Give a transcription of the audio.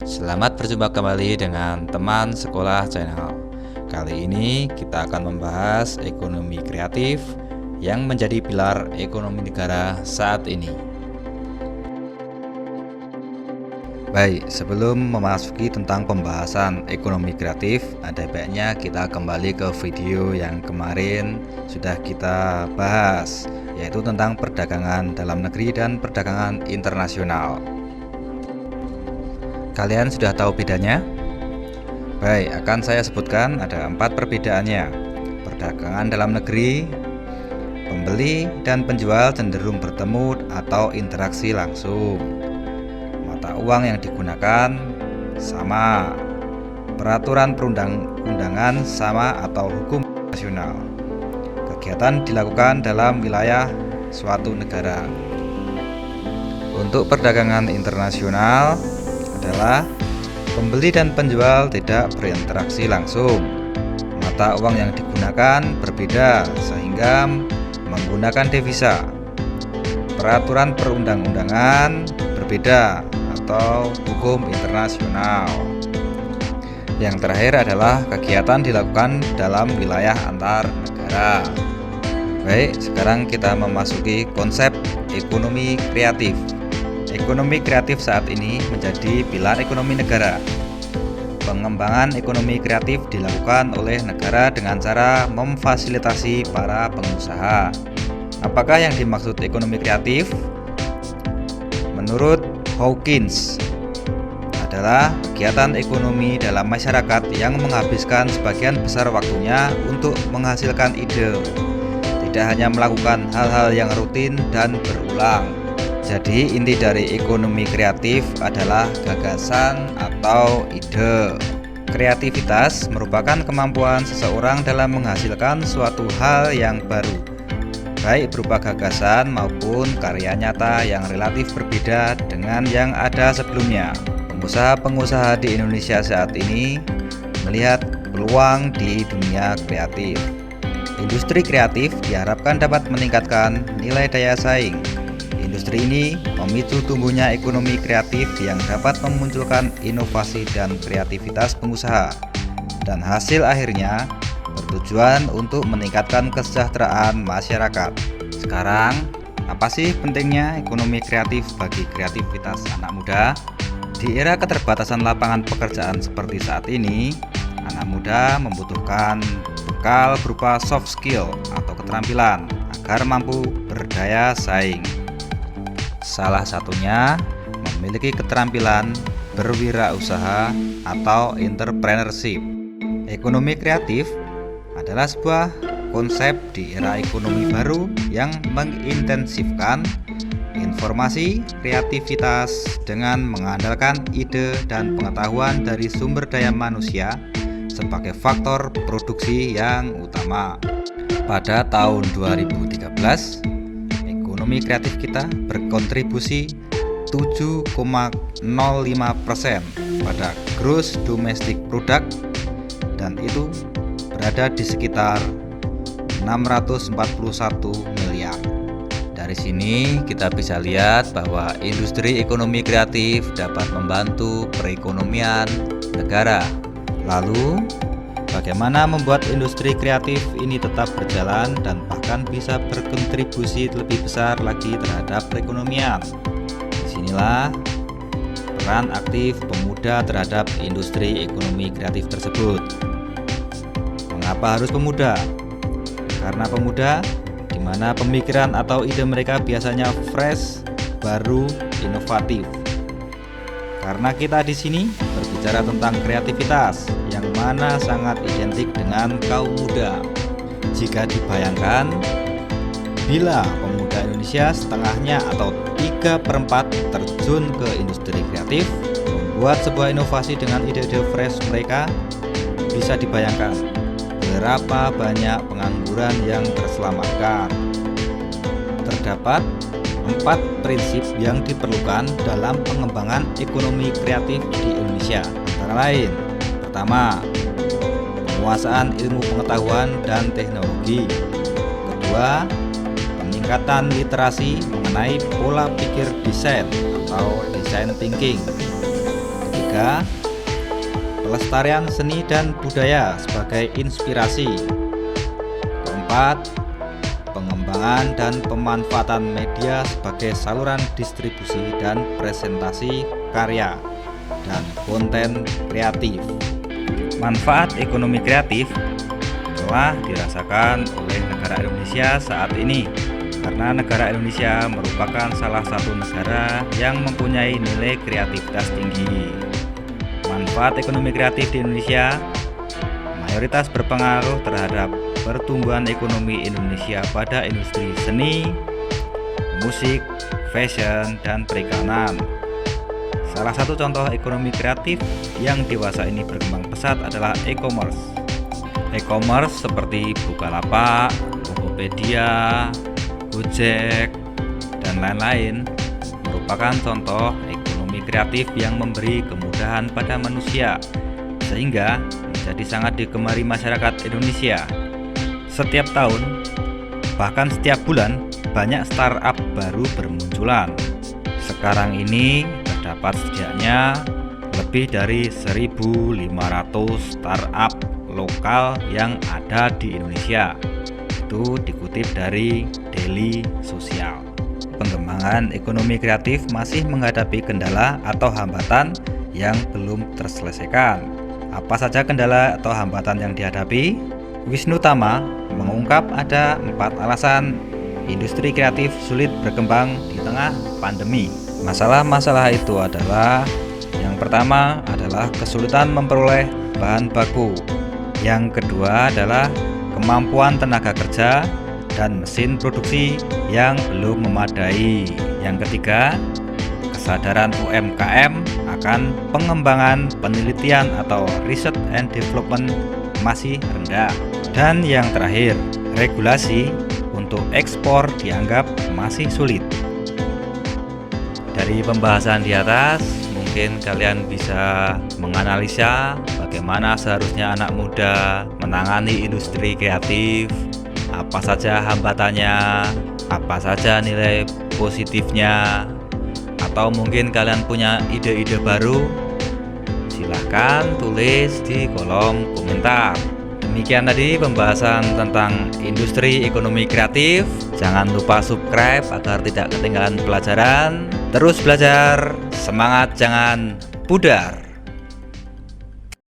Selamat berjumpa kembali dengan teman sekolah channel. Kali ini kita akan membahas ekonomi kreatif yang menjadi pilar ekonomi negara saat ini. Baik, sebelum memasuki tentang pembahasan ekonomi kreatif, ada baiknya kita kembali ke video yang kemarin sudah kita bahas, yaitu tentang perdagangan dalam negeri dan perdagangan internasional. Kalian sudah tahu bedanya? Baik, akan saya sebutkan ada 4 perbedaannya. Perdagangan dalam negeri, pembeli dan penjual cenderung bertemu atau interaksi langsung. Mata uang yang digunakan sama. Peraturan perundang-undangan sama atau hukum nasional. Kegiatan dilakukan dalam wilayah suatu negara. Untuk perdagangan internasional adalah pembeli dan penjual tidak berinteraksi langsung. Mata uang yang digunakan berbeda sehingga menggunakan devisa. Peraturan perundang-undangan berbeda atau hukum internasional. Yang terakhir adalah kegiatan dilakukan dalam wilayah antar negara. Baik, sekarang kita memasuki konsep ekonomi kreatif. Ekonomi kreatif saat ini menjadi pilar ekonomi negara. Pengembangan ekonomi kreatif dilakukan oleh negara dengan cara memfasilitasi para pengusaha. Apakah yang dimaksud ekonomi kreatif? Menurut Hawkins, adalah kegiatan ekonomi dalam masyarakat yang menghabiskan sebagian besar waktunya untuk menghasilkan ide, tidak hanya melakukan hal-hal yang rutin dan berulang. Jadi inti dari ekonomi kreatif adalah gagasan atau ide. Kreativitas merupakan kemampuan seseorang dalam menghasilkan suatu hal yang baru, baik berupa gagasan maupun karya nyata yang relatif berbeda dengan yang ada sebelumnya. Pengusaha-pengusaha di Indonesia saat ini melihat peluang di dunia kreatif. Industri kreatif diharapkan dapat meningkatkan nilai daya saing. Industri ini memicu tumbuhnya ekonomi kreatif yang dapat memunculkan inovasi dan kreativitas pengusaha, dan hasil akhirnya bertujuan untuk meningkatkan kesejahteraan masyarakat. Sekarang, apa sih pentingnya ekonomi kreatif bagi kreativitas anak muda? Di era keterbatasan lapangan pekerjaan seperti saat ini, anak muda membutuhkan bekal berupa soft skill atau keterampilan agar mampu berdaya saing. Salah satunya memiliki keterampilan berwirausaha atau entrepreneurship. Ekonomi kreatif adalah sebuah konsep di era ekonomi baru yang mengintensifkan informasi kreativitas dengan mengandalkan ide dan pengetahuan dari sumber daya manusia sebagai faktor produksi yang utama. Pada tahun 2013, ekonomi kreatif kita berkontribusi 7,05% pada gross domestic product, dan itu berada di sekitar 641 miliar. Dari sini kita bisa lihat bahwa industri ekonomi kreatif dapat membantu perekonomian negara. Lalu, bagaimana membuat industri kreatif ini tetap berjalan dan bahkan bisa berkontribusi lebih besar lagi terhadap perekonomian? Disinilah peran aktif pemuda terhadap industri ekonomi kreatif tersebut. Mengapa harus pemuda? Karena pemuda di mana pemikiran atau ide mereka biasanya fresh, baru, inovatif. Karena kita di sini berbicara tentang kreativitas yang mana sangat identik dengan kaum muda. Jika dibayangkan, bila pemuda Indonesia setengahnya atau 3/4 terjun ke industri kreatif, membuat sebuah inovasi dengan ide-ide fresh mereka, bisa dibayangkan berapa banyak pengangguran yang terselamatkan. Terdapat 4 prinsip yang diperlukan dalam pengembangan ekonomi kreatif di Indonesia. Antara lain, pertama, penguasaan ilmu pengetahuan dan teknologi. Kedua, peningkatan literasi mengenai pola pikir desain atau design thinking. Ketiga, ketiga, pelestarian seni dan budaya sebagai inspirasi. Keempat, pengembangan dan pemanfaatan media sebagai saluran distribusi dan presentasi karya dan konten kreatif. Manfaat ekonomi kreatif telah dirasakan oleh negara Indonesia saat ini, karena negara Indonesia merupakan salah satu negara yang mempunyai nilai kreativitas tinggi. Manfaat ekonomi kreatif di Indonesia mayoritas berpengaruh terhadap pertumbuhan ekonomi Indonesia pada industri seni, musik, fashion, dan perikanan. Salah satu contoh ekonomi kreatif yang dewasa ini berkembang pesat adalah e-commerce. E-commerce seperti Bukalapak, Tokopedia, Gojek, dan lain-lain merupakan contoh ekonomi kreatif yang memberi kemudahan pada manusia sehingga menjadi sangat digemari masyarakat Indonesia. Setiap tahun, bahkan setiap bulan, banyak startup baru bermunculan. Sekarang ini terdapat setidaknya lebih dari 1.500 startup lokal yang ada di Indonesia. Itu dikutip dari Daily Social. Pengembangan ekonomi kreatif masih menghadapi kendala atau hambatan yang belum terselesaikan. Apa saja kendala atau hambatan yang dihadapi? Wisnu Tama mengungkap ada 4 alasan industri kreatif sulit berkembang di tengah pandemi. Masalah-masalah itu adalah: yang pertama adalah kesulitan memperoleh bahan baku. Yang kedua adalah kemampuan tenaga kerja dan mesin produksi yang belum memadai. Yang ketiga, kesadaran UMKM akan pengembangan penelitian atau research and development masih rendah. Dan yang terakhir, regulasi untuk ekspor dianggap masih sulit. Dari pembahasan di atas, mungkin kalian bisa menganalisa bagaimana seharusnya anak muda menangani industri kreatif, apa saja hambatannya, apa saja nilai positifnya, atau mungkin kalian punya ide-ide baru. Silahkan tulis di kolom komentar. Demikian tadi pembahasan tentang industri ekonomi kreatif. Jangan lupa subscribe agar tidak ketinggalan pelajaran. Terus belajar, semangat jangan pudar.